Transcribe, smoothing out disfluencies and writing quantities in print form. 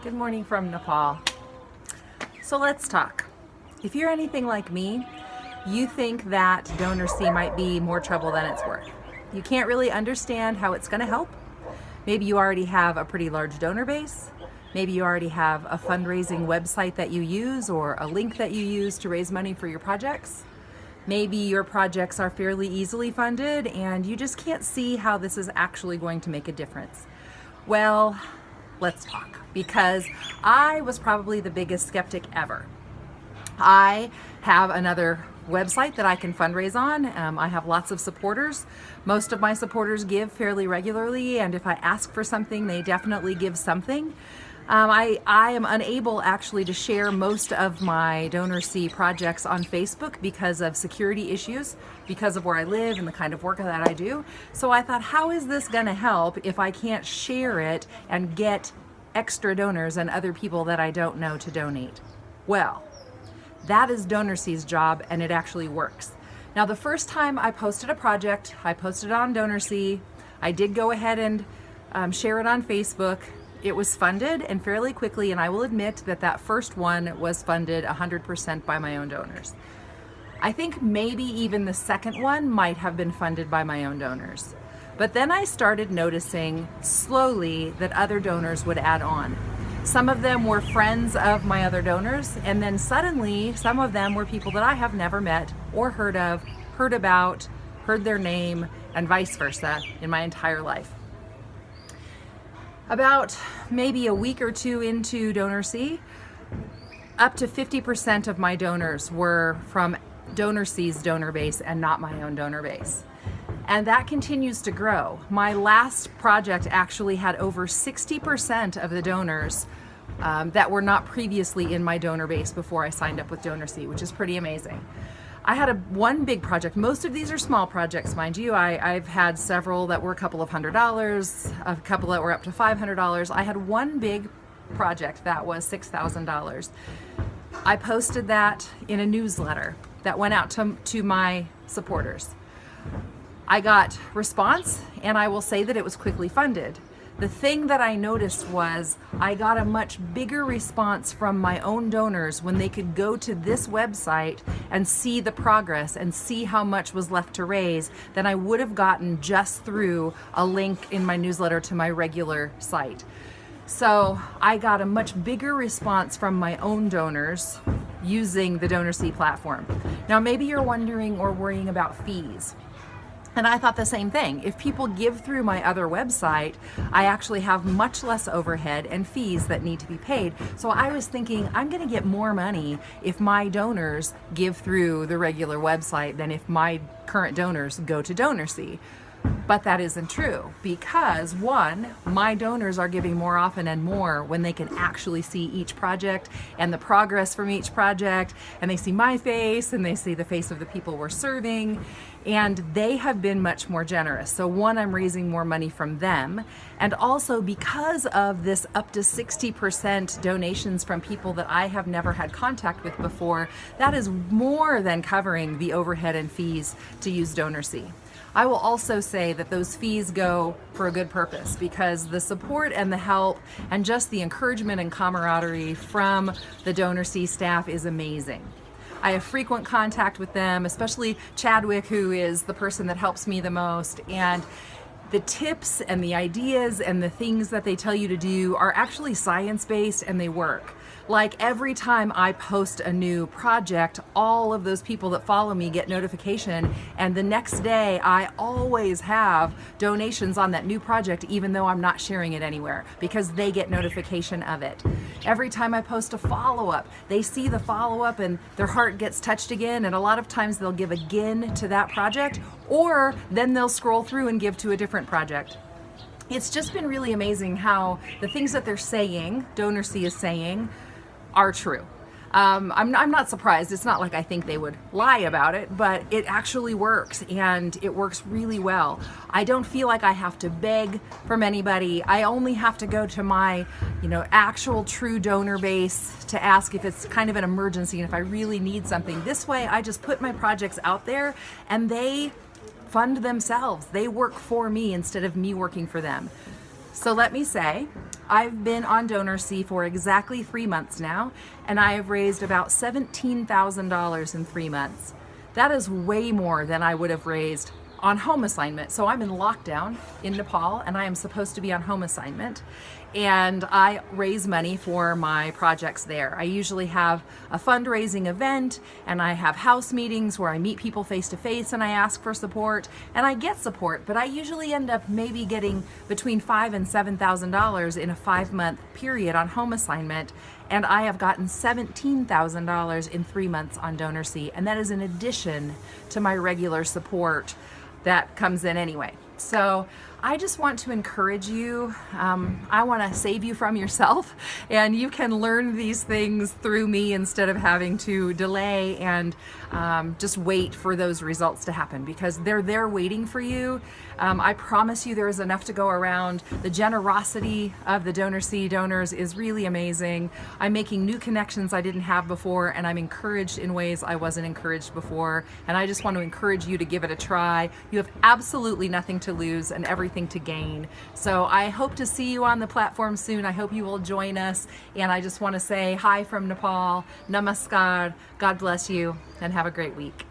Good morning from Nepal. So let's talk. If you're anything like me, you think that DonorSee might be more trouble than it's worth. You can't really understand how it's going to help. Maybe you already have a pretty large donor base. Maybe you already have a fundraising website that you use or a link that you use to raise money for your projects. Maybe your projects are fairly easily funded and you just can't see how this is actually going to make a difference. Well, let's talk, because I was probably the biggest skeptic ever. I have another website that I can fundraise on. I have lots of supporters. Most of my supporters give fairly regularly, and if I ask for something, they definitely give something. I am unable actually to share most of my DonorSee projects on Facebook because of security issues, because of where I live and the kind of work that I do. So I thought, how is this going to help if I can't share it and get extra donors and other people that I don't know to donate? Well, that is DonorSee's job, and it actually works. Now, the first time I posted a project, I posted it on DonorSee. I did go ahead and share it on Facebook. It was funded and fairly quickly, and I will admit that that first one was funded 100% by my own donors. I think maybe even the second one might have been funded by my own donors. But then I started noticing slowly that other donors would add on. Some of them were friends of my other donors, and then suddenly some of them were people that I have never met or heard of, heard about, heard their name, and vice versa in my entire life. About maybe a week or two into DonorSee, up to 50% of my donors were from DonorSee's donor base and not my own donor base. And that continues to grow. My last project actually had over 60% of the donors that were not previously in my donor base before I signed up with DonorSee, which is pretty amazing. I had one big project. Most of these are small projects, mind you. I've had several that were a couple of $100, a couple that were up to $500. I had one big project that was $6,000. I posted that in a newsletter that went out to my supporters. I got response, and I will say that it was quickly funded. The thing that I noticed was I got a much bigger response from my own donors when they could go to this website and see the progress and see how much was left to raise than I would have gotten just through a link in my newsletter to my regular site. So I got a much bigger response from my own donors using the DonorSee platform. Now, maybe you're wondering or worrying about fees. And I thought the same thing. If people give through my other website, I actually have much less overhead and fees that need to be paid. So I was thinking, I'm going to get more money if my donors give through the regular website than if my current donors go to DonorSee. But that isn't true, because one, my donors are giving more often and more when they can actually see each project and the progress from each project, and they see my face and they see the face of the people we're serving, and they have been much more generous. So one, I'm raising more money from them, and also because of this up to 60% donations from people that I have never had contact with before, that is more than covering the overhead and fees to use DonorSee. I will also say that those fees go for a good purpose, because the support and the help and just the encouragement and camaraderie from the DonorSee staff is amazing. I have frequent contact with them, especially Chadwick, who is the person that helps me the most, and the tips and the ideas and the things that they tell you to do are actually science-based, and they work. Like every time I post a new project, all of those people that follow me get notification, and the next day I always have donations on that new project, even though I'm not sharing it anywhere, because they get notification of it. Every time I post a follow-up, they see the follow-up and their heart gets touched again, and a lot of times they'll give again to that project, or then they'll scroll through and give to a different project. It's just been really amazing how the things that they're saying, DonorSee is saying, are true. I'm not surprised. It's not like I think they would lie about it, but it actually works, and it works really well. I don't feel like I have to beg from anybody. I only have to go to my, actual true donor base to ask if it's kind of an emergency and if I really need something. This way, I just put my projects out there and they fund themselves. They work for me instead of me working for them. So let me say, I've been on DonorSee for exactly 3 months now, and I have raised about $17,000 in 3 months. That is way more than I would have raised on home assignment. So I'm in lockdown in Nepal, and I am supposed to be on home assignment, and I raise money for my projects there. I usually have a fundraising event, and I have house meetings where I meet people face to face and I ask for support, and I get support, but I usually end up maybe getting between $5,000 and $7,000 in a 5-month period on home assignment, and I have gotten $17,000 in 3 months on DonorSee, and that is in addition to my regular support that comes in anyway. So I just want to encourage you. I want to save you from yourself, and you can learn these things through me instead of having to delay and just wait for those results to happen, because they're there waiting for you. I promise you there is enough to go around. The generosity of the DonorSee donors is really amazing. I'm making new connections I didn't have before, and I'm encouraged in ways I wasn't encouraged before, and I just want to encourage you to give it a try. You have absolutely nothing to lose and everything to gain. So I hope to see you on the platform soon. I hope you will join us, and I just want to say hi from Nepal. Namaskar. God bless you, and have a great week.